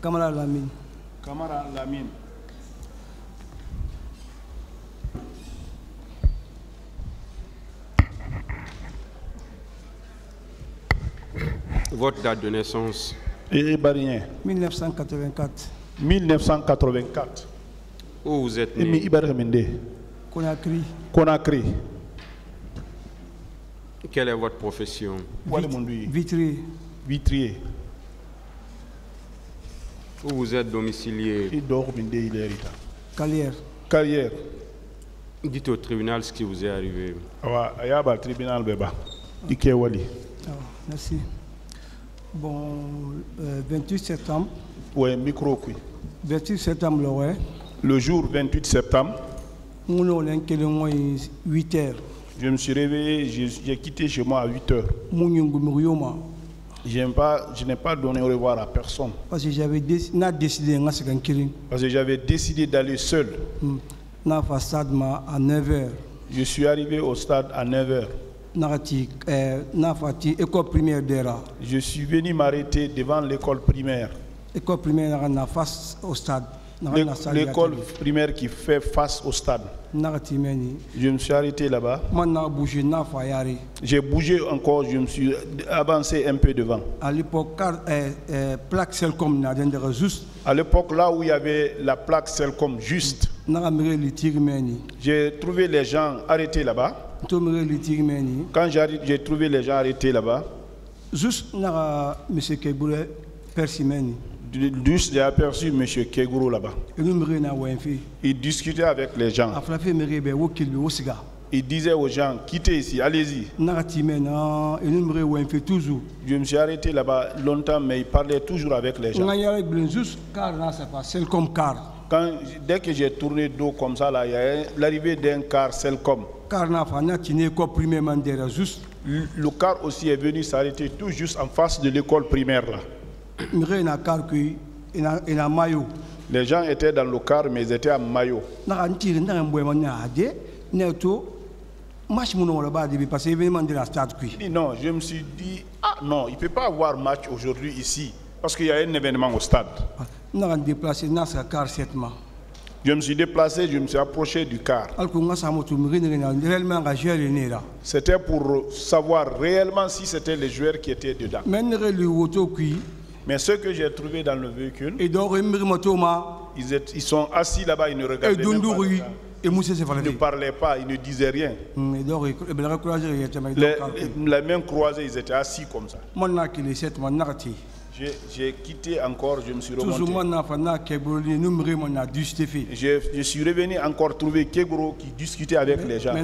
Kamara Lamine. Kamara Lamine. Votre date de naissance? Et Barien. 1984. 1984. Où vous êtes né? Conakry. Conakry. Quelle est votre profession? Vitrier. Vitrier. Où vous êtes domicilié? Carrière. Carrière. Dites au tribunal ce qui vous est arrivé. Tribunal Beba. Merci. Bon, 28 septembre. Ouais, micro. 28 septembre, ouais. Le jour 28 septembre, 8 heures. je me suis réveillé, j'ai quitté chez moi à 8 heures. Je n'ai pas donné au revoir à personne. Parce que j'avais décidé d'aller seul. À 9 heures. Je suis arrivé au stade à 9 heures. Je suis venu m'arrêter devant l'école primaire. L'école primaire face au stade. L'école primaire qui fait face au stade. Je me suis arrêté là-bas. J'ai bougé encore, je me suis avancé un peu devant. À l'époque, plaque Celcom juste. À l'époque, là où il y avait la plaque Celcom juste, j'ai trouvé les gens arrêtés là-bas. Quand j'ai trouvé les gens arrêtés là-bas, juste M. Kegouro Persimeni. Juste j'ai aperçu M. Kegouro là-bas. Il discutait avec les gens. Il disait aux gens, quittez ici, allez-y. Je me suis arrêté là-bas longtemps, mais il parlait toujours avec les gens. Dès que j'ai tourné dos comme ça, là, il y a l'arrivée d'un car Celcom. Le car aussi est venu s'arrêter tout juste en face de l'école primaire là. Les gens étaient dans le car, mais ils étaient en maillot. Non, je me suis dit, ah non, il ne peut pas avoir match aujourd'hui ici, parce qu'il y a un événement au stade. Je me suis déplacé, je me suis approché du car. C'était pour savoir réellement si c'était les joueurs qui étaient dedans. Mais ceux que j'ai trouvés dans le véhicule, ils sont assis là-bas, ils ne regardaient même pas. Ils ne parlaient pas, ils ne disaient rien. Les mains croisées, ils étaient assis comme ça. J'ai quitté encore, je me suis remonté. Je suis revenu encore trouver Kegouro qui discutait avec les gens.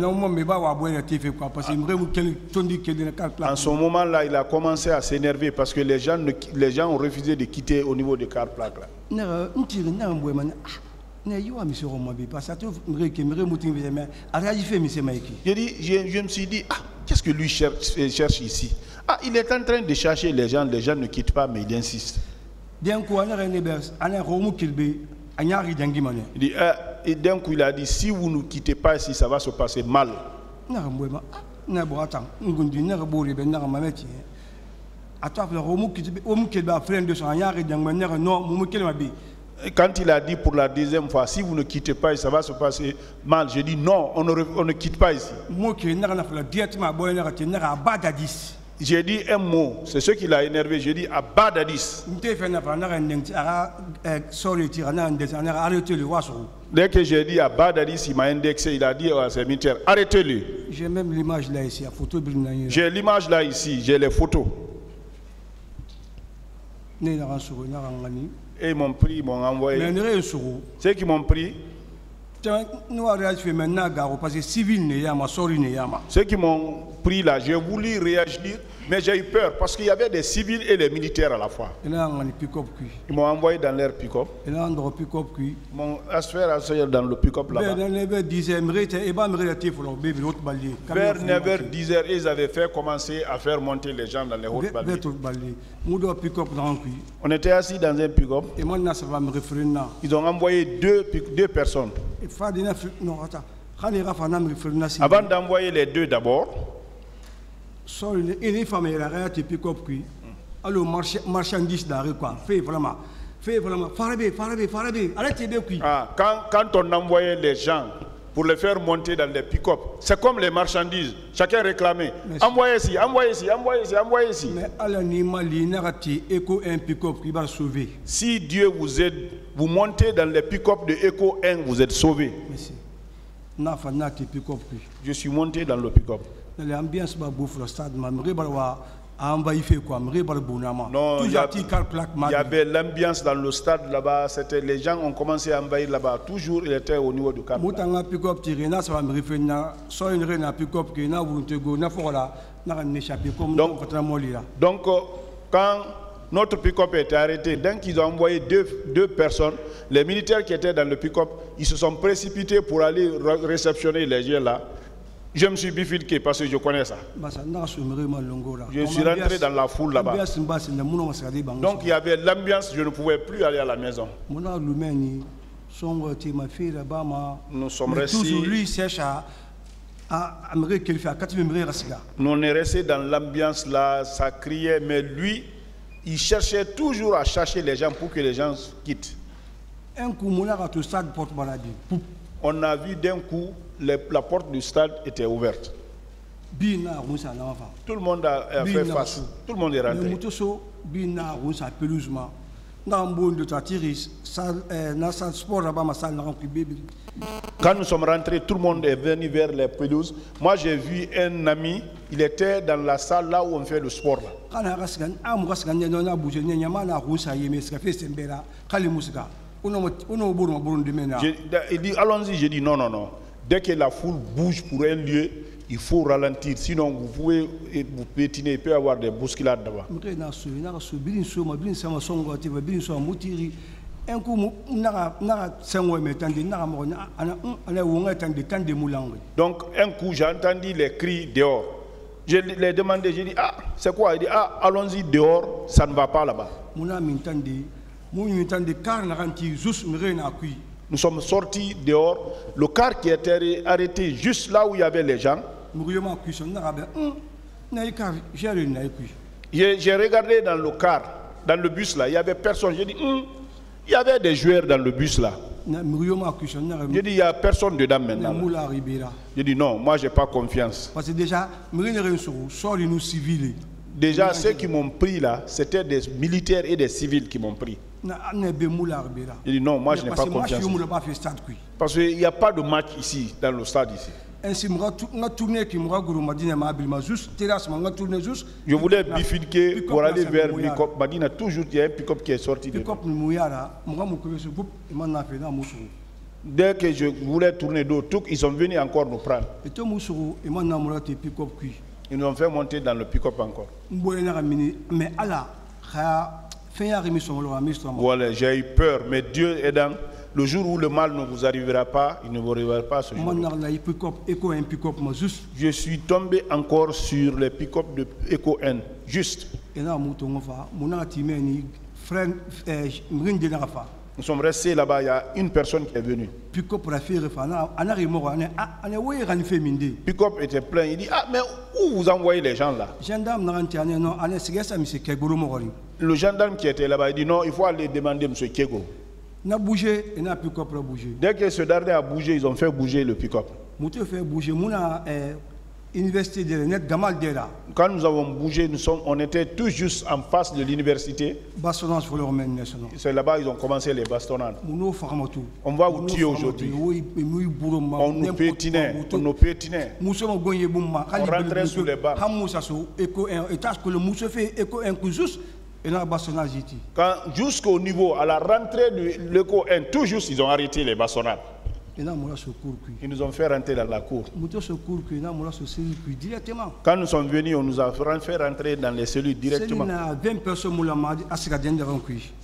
En ce moment-là, il a commencé à s'énerver parce que les gens ont refusé de quitter au niveau des car plaques là. Je me suis dit, ah, qu'est-ce que lui cherche ici? Ah, il est en train de chercher les gens ne quittent pas, mais il insiste. Il dit, et d'un coup, il a dit, si vous ne quittez pas ici, ça va se passer mal. Quand il a dit pour la deuxième fois, si vous ne quittez pas, ça va se passer mal. J'ai dit non, on ne quitte pas ici. J'ai dit un mot, c'est ce qui l'a énervé. J'ai dit Abadadis. Dès que j'ai dit Abadadis, il m'a indexé, il a dit à ses militaires, arrêtez-le. J'ai même l'image là ici, j'ai l'image là ici, j'ai les photos. Et ils m'ont pris, ils m'ont envoyé. Ceux qui m'ont pris, ceux qui m'ont pris là, j'ai voulu réagir, mais j'ai eu peur parce qu'il y avait des civils et des militaires à la fois. Ils m'ont envoyé dans leur pick-up. Ils m'ont assuré dans le pick-up là-bas. Vers 9h, 10h, ils avaient fait commencer à faire monter les gens dans les hautes balles. On était assis dans un pick-up. Ils ont envoyé deux personnes. Avant d'envoyer les deux d'abord, marchandise d'arrêt quoi, fait vraiment. Fais vraiment, Farabé, arrêtez de cuire. Quand on envoyait les gens pour les faire monter dans les pick-up, c'est comme les marchandises. Chacun réclamait. Envoyez ici, envoyez ici, envoyez ici, envoyez ici. Mais à l'animal, il n'y a éco un pick-up qui va sauver. Si Dieu vous aide, vous montez dans les pick-up de Eco 1, vous êtes sauvés. Je suis monté dans le pick-up. L'ambiance va bouffer le stade, mais non, il y avait l'ambiance dans le stade là-bas. C'était les gens ont commencé à envahir là-bas. Toujours, il était au niveau du cap. Donc, quand notre pick-up était arrêté, dès qu'ils ont envoyé deux personnes, les militaires qui étaient dans le pick-up, ils se sont précipités pour aller réceptionner les gens là. Je me suis bifurqué parce que je connais ça. Je suis rentré dans la foule là-bas. Donc il y avait l'ambiance, je ne pouvais plus aller à la maison. Nous sommes restés. Nous on est restés dans l'ambiance là, ça criait, mais lui, il cherchait toujours à chercher les gens pour que les gens quittent. On a vu d'un coup, la porte du stade était ouverte. Tout le monde a fait face. Tout le monde est rentré. Quand nous sommes rentrés, tout le monde est venu vers les pelouses. Moi, j'ai vu un ami, il était dans la salle là où on fait le sport. Là. Il dit allons-y, j'ai dit non. Dès que la foule bouge pour un lieu, il faut ralentir, sinon vous pouvez vous pétiner, il peut y avoir des bousculades là-bas. Donc un coup j'ai entendu les cris dehors. Je l'ai demandé, j'ai dit c'est quoi? Il dit allons-y dehors, ça ne va pas là-bas. Nous sommes sortis dehors, le car qui était arrêté juste là où il y avait les gens. J'ai regardé dans le car, dans le bus là, il y avait personne. J'ai dit, il y avait des joueurs dans le bus là. J'ai dit, il n'y a personne dedans maintenant. J'ai dit, non, moi je n'ai pas confiance. Parce que déjà, ceux qui m'ont pris là, c'était des militaires et des civils qui m'ont pris. J'ai dit, non, moi je n'ai pas confiance. Parce qu'il n'y a pas de match ici, dans le stade ici. Je voulais bifurquer pour aller vers Pick-up. Madina, toujours il y a un Pick-up qui est sorti de dès que je voulais tourner d'autres, ils sont venus encore nous prendre. Ils nous ont fait monter dans le Pick-up encore. Voilà, j'ai eu peur, mais Dieu aidant, le jour où le mal ne vous arrivera pas, il ne vous arrivera pas ce jour. Je suis tombé encore sur les pick-up de Eco N, juste. Nous sommes restés là-bas, il y a une personne qui est venue. Pick-up était plein, il dit, mais où vous envoyez les gens là? Le gendarme qui était là-bas, il dit, non, il faut aller demander M. Kego. Dès que ce dernier a bougé, ils ont fait bouger le pick-up. Quand nous avons bougé, on était tout juste en face de l'université. C'est là-bas qu'ils ont commencé les bastonnades. On va vous tuer aujourd'hui. On nous pétinait. On rentrait sous les barres. Quand jusqu'au niveau, à la rentrée de l'Eco 1, tout juste, ils ont arrêté les bastonnades. Ils nous ont fait rentrer dans la cour. Quand nous sommes venus, on nous a fait rentrer dans les cellules directement.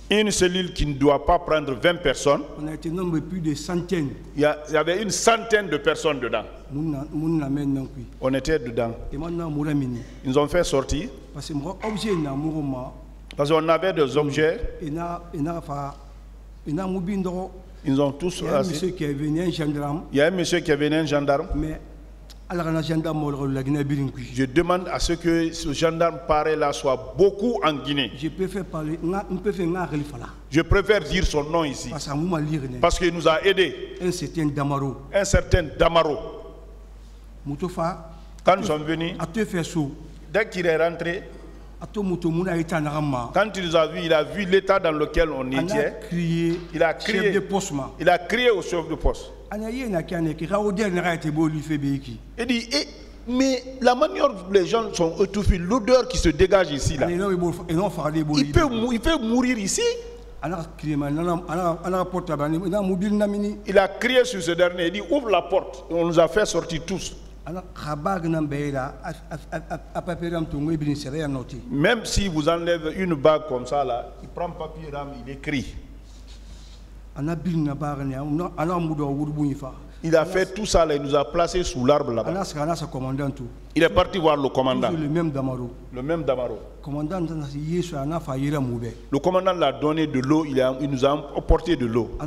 Une cellule qui ne doit pas prendre 20 personnes. On a été nombreux plus de centaines. Il y avait une centaine de personnes dedans. On était dedans. Ils nous ont fait sortir. Parce qu'on avait des objets. Ils ont tous. Il y a un monsieur qui est venu, un gendarme. Il y a un monsieur qui est venu, un gendarme. Mais Je demande à ce que ce gendarme pareil là soit beaucoup en Guinée. Je préfère parler, je préfère dire son nom ici. Parce qu'il nous a aidés. Un certain Damaro. Un certain Damaro. Quand nous sommes venus, dès qu'il est rentré, quand il nous a vus, il a vu l'état dans lequel on était. Il a crié. Il a crié au chef de poste. Il dit, mais la manière dont les gens sont étouffés, l'odeur qui se dégage ici, là, il peut mourir ici. Il a crié sur ce dernier, il dit, ouvre la porte. On nous a fait sortir tous. Même si vous enlèvez une bague comme ça, là, il prend papier, il écrit. Il a fait tout ça, là, il nous a placés sous l'arbre là-bas. Il est parti voir le commandant. Le même Damaro. Le même Damaro. Le commandant l'a donné de l'eau, il nous a apporté de l'eau.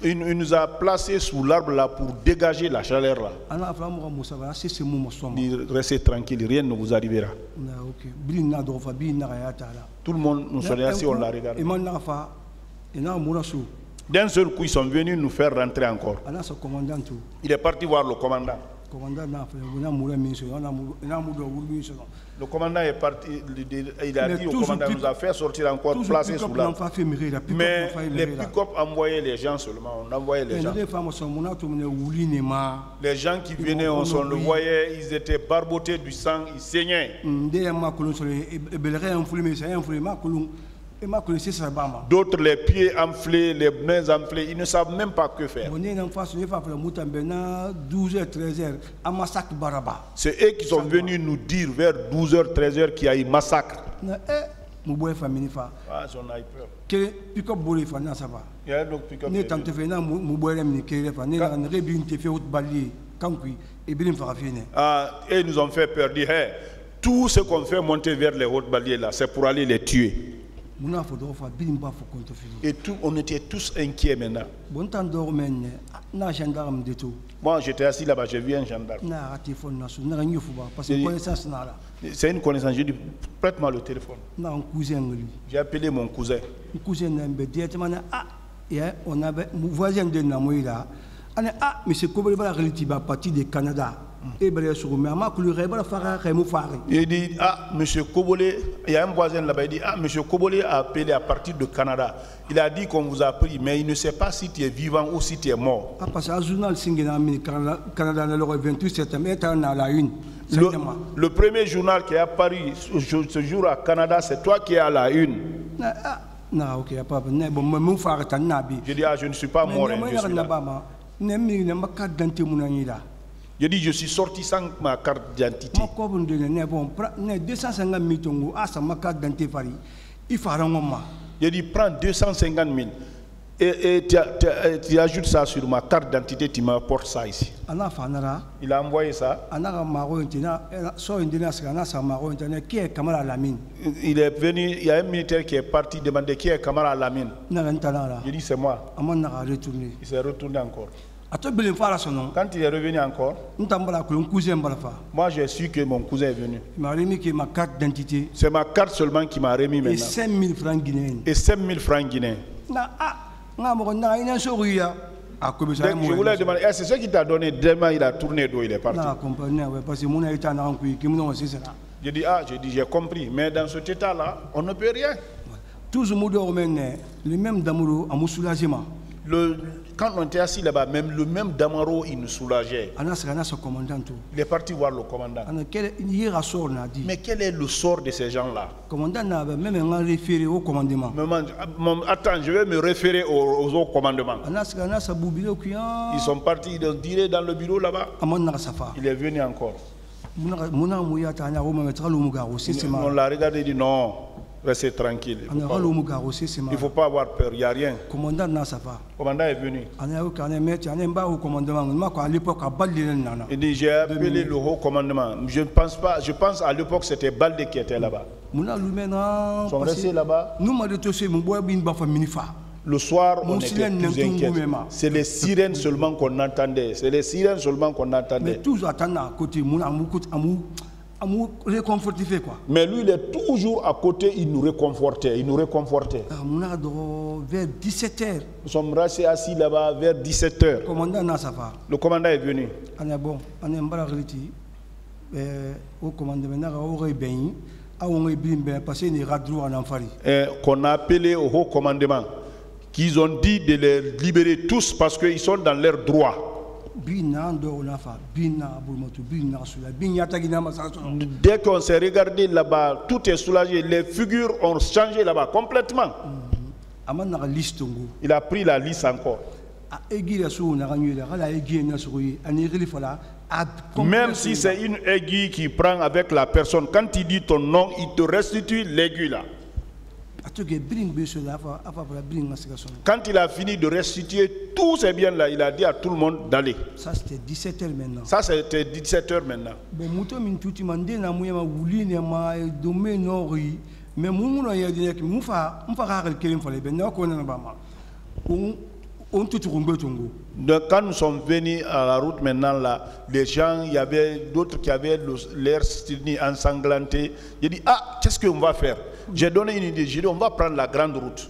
Il nous a placés sous l'arbre là pour dégager la chaleur là. Restez tranquille, rien ne vous arrivera. Tout le monde nous souvient si on l'a regardé. D'un seul coup, ils sont venus nous faire rentrer encore. Il est parti voir le commandant. Le commandant est parti, il a dit au commandant, nous a fait sortir encore, placé sous l'arbre. Mais les pick-up envoyaient les gens seulement, on envoyait les gens. Les gens qui venaient, on le voyait, ils étaient barbotés du sang, ils saignaient. D'autres les pieds enflés, les mains enflées, ils ne savent même pas que faire. C'est eux qui sont venus nous dire vers 12h, 13h qu'il y a eu massacre. Ah, j'en ai peur. Il y a donc pick-up. Et ils nous ont fait peur, dire, hey, tout ce qu'on fait monter vers les hautes baliers là, c'est pour aller les tuer. Et tout, on était tous inquiets maintenant. Moi j'étais assis là-bas, j'ai vu un gendarme. C'est une connaissance, j'ai dit prête-moi le téléphone. J'ai appelé mon cousin. On avait mon voisin de Namoïla. Ah, mais c'est comme le parti du Canada. Il dit, ah, monsieur Kobolé, il y a un voisin là-bas, il dit, ah, monsieur Kobolé a appelé à partir de Canada. Il a dit qu'on vous a pris, mais il ne sait pas si tu es vivant ou si tu es mort. Ah, parce que le journal Canada, le 28 septembre, est à la une. Le premier journal qui est apparu ce jour à Canada, c'est toi qui es à la une. Non, ok, pas. Je dis, ah, je ne suis pas mort. Je dis, je suis sorti sans ma carte d'identité. Je dis, prends 250 000 et tu ajoutes ça sur ma carte d'identité, tu m'apportes ça ici. Il a envoyé ça. Il est venu, il y a un militaire qui est parti demander qui est Kamara Lamine. Je dis, c'est moi. Il s'est retourné encore. Quand il est revenu encore, moi j'ai su que mon cousin est venu. Il m'a remis ma carte d'identité. C'est ma carte seulement qui m'a remis maintenant. Et 5 000 francs guinéens. Et 5 000 francs guinéens. Je voulais demander, c'est ce qui t'a donné. Demain il a tourné d'eau, il est parti. Je dis, ah, j'ai compris. Mais dans cet état-là, on ne peut rien. Le même Damaro a me soulagé. Quand on était assis là-bas, même le même Damaro, il nous soulageait. Il est parti voir le commandant. Mais quel est le sort de ces gens-là? Attends, je vais me référer aux autres commandements. Ils sont partis, ils ont tiré dans le bureau là-bas. Il est venu encore. On l'a regardé et dit non. Restez tranquille. Il ne faut pas avoir peur, il n'y a rien. Le commandant est venu. Il dit, j'ai appelé le haut commandement. Je pense à l'époque c'était Baldé qui était là-bas. Ils sont restés là-bas. Le soir, on était plus inquiets. C'est les sirènes seulement qu'on entendait. C'est les sirènes seulement qu'on entendait. Mais toujours attendant à côté, réconforter quoi. Mais lui, il est toujours à côté, il nous réconfortait. Vers 17h. Nous sommes restés assis là-bas vers 17h. Le commandant est venu. Qu'on a appelé au haut commandement, qu'ils ont dit de les libérer tous parce qu'ils sont dans leurs droits. Dès qu'on s'est regardé là-bas, tout est soulagé, les figures ont changé là-bas complètement. Il a pris la liste encore. Même si c'est une aiguille qui prend avec la personne, quand il dit ton nom, il te restitue l'aiguille là. Quand il a fini de restituer tous ces biens là, il a dit à tout le monde d'aller. Ça c'était 17h maintenant. Ça c'était 17h maintenant. Donc, quand nous sommes venus à la route maintenant là, les gens, il y avait d'autres qui avaient l'air ensanglanté. J'ai dit, ah, qu'est-ce qu'on va faire? J'ai donné une idée, j'ai dit, on va prendre la grande route.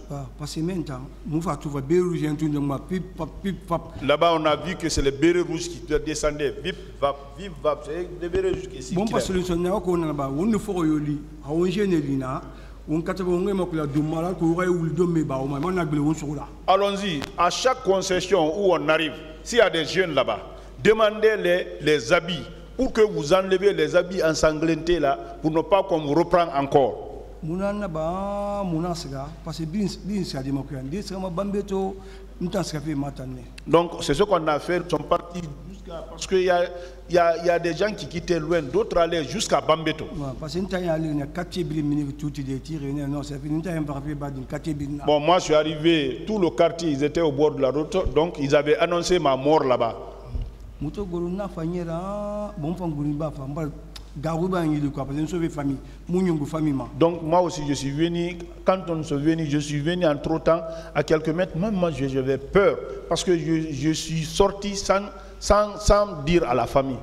Là-bas, on a vu que c'est les bérets rouges qui descendaient. Vip, vap, c'est les bérets rouges qui bon, parce que allons-y, à chaque concession où on arrive, s'il y a des jeunes là-bas, demandez les habits pour que vous enlevez les habits ensanglantés là pour ne pas qu'on vous reprenne encore. Donc c'est ce qu'on a fait, ils sont partis jusqu'à, parce qu'il y a des gens qui quittaient loin, d'autres allaient jusqu'à Bambeto. Bon, moi je suis arrivé, tout le quartier, ils étaient au bord de la route, donc ils avaient annoncé ma mort là-bas. Donc moi aussi je suis venu, quand on se venu, je suis venu entre temps à quelques mètres, même moi j'avais peur parce que je suis sorti sans dire à la famille.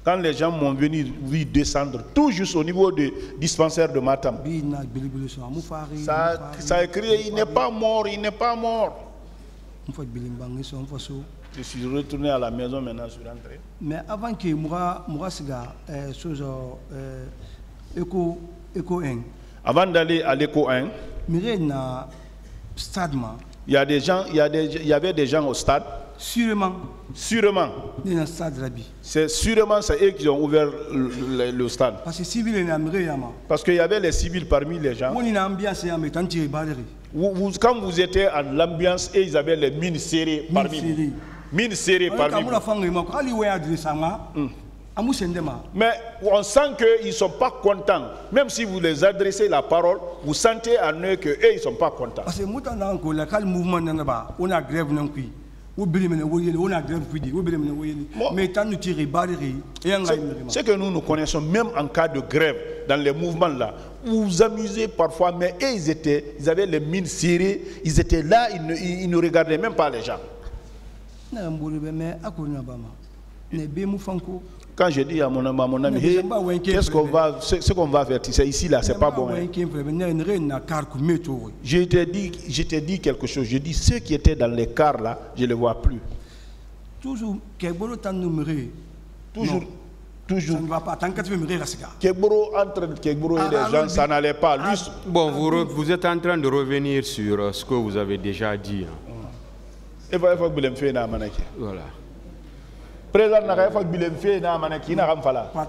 Quand les gens m'ont venu descendre tout juste au niveau du dispensaire de Matam, ça a crié, il n'est pas mort, il n'est pas mort. Je suis retourné à la maison maintenant, je suis rentré. Mais avant que avant d'aller à l'éco 1, il y a des gens, il y avait des gens au stade. Sûrement. C'est sûrement c'est eux qui ont ouvert le stade. Parce qu'il y avait les civils parmi les gens. Quand vous étiez à l'ambiance et ils avaient les mines serrées parmi. Mines serrées parmi. Mais on sent qu'ils ne sont pas contents. Même si vous les adressez la parole, vous sentez en eux qu'eux, ils ne sont pas contents. Parce que c'est que nous connaissons, même en cas de grève, dans les mouvements là, vous vous amusez parfois, mais eux, ils avaient les mines serrées, ils étaient là, ils ne regardaient même pas les gens. Quand je dis à mon ami, hey, qu'est-ce qu'on va, ce qu'on va faire, c'est ici là, c'est pas bon. Hein. Je t'ai dit quelque chose. Je dis ceux qui étaient dans les cars là, je ne les vois plus. Toujours. Ça ne va pas. Kekboro, entre Kekboro et les gens, ça n'allait pas. Lui, bon, vous êtes en train de revenir sur ce que vous avez déjà dit. Hein. Voilà.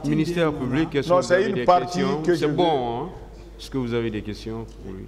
Ministère public, est-ce que vous avez des questions? C'est bon, hein? Est-ce que vous avez des questions? Oui.